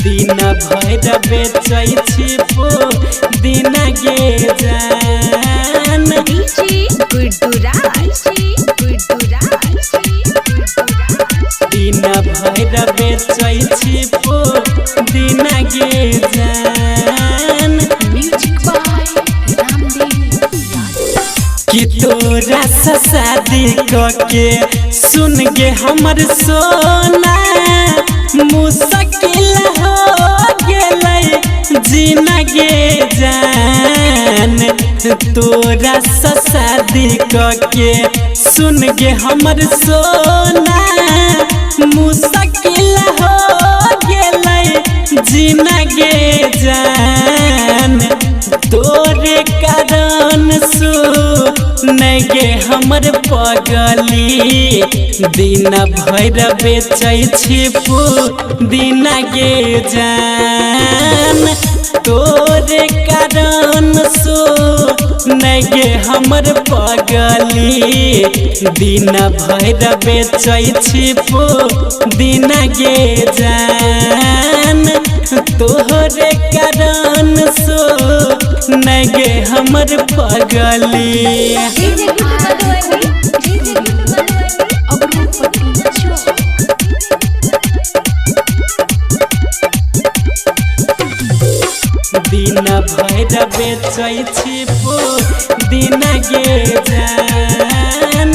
दिन भर बेचै छी दिन गे जान। दिन भर बेचै छी दिन गे जान। कि तोरा से शादी करके सुन गे हमर सोना मुश्किल हो गेलै जीना गे जान। तोरा से शादी करके सुन गे हमर सोना मुश्किल हो गेलै जीना गे जान। तोरे कारण गे हमर पगली दिन भर बेचै छी दिन गे जान। तोरे कारण गे हमर पगली दिन भर बेचै छी दिन गे जान। तोहरे कारण गे हमर पगली। दिन भर बेचै छी दिन गे जान।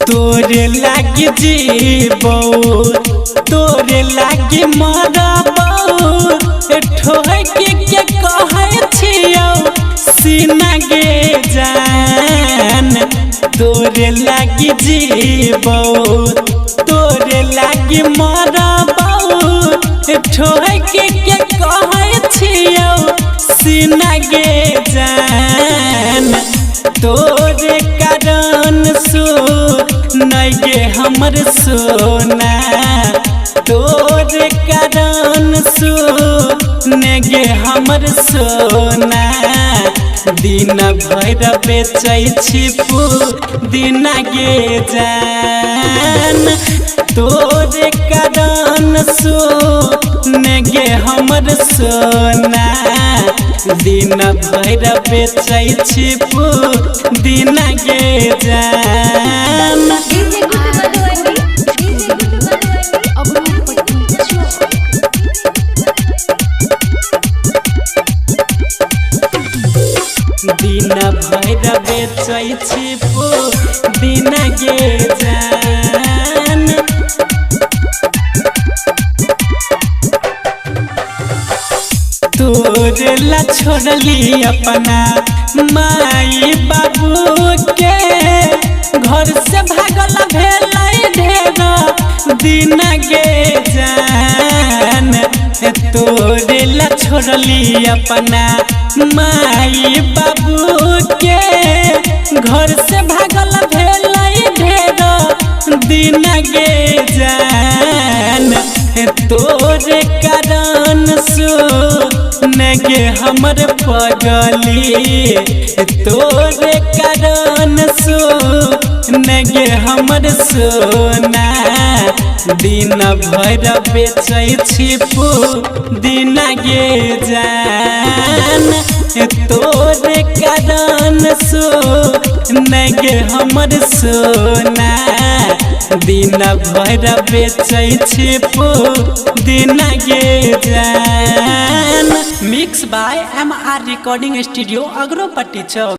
तोरे लागी जीबौ तोरे लागी मरबौ ठोक के कहै छियौ सीना गे जान। तोरे लागी जीबौ तोरे लागी मरबौ ठोक के कहै छियौ सीना गे जान। तोरे कारण गे हमर सोना तोरे कारण गे हमर सोना दिन भर बेचै छी दिन गे जान। तोरे कारण गे हमर सोना दिन भर बेचै छी दिन गे जान। दिन भर बेचै छी दिन गे जान। तोरे ला छोड़ली अपना माई बाबू के घर से भागल भेलै ढेर दिन गे जान। तोरे ला छोड़ली अपना माई बाबू के घर से भागल भेलै ढेर दिन गे जान। तोरे कारण गे हमर पगली तोरे कारण गे हमर सोना दिन भर बेचै छी दिन गे जान। तोरे कारण गे हमर सोना दिन भर बेचै छी दिन गे जान। Mix by MR recording studio Agaropatti Chowk.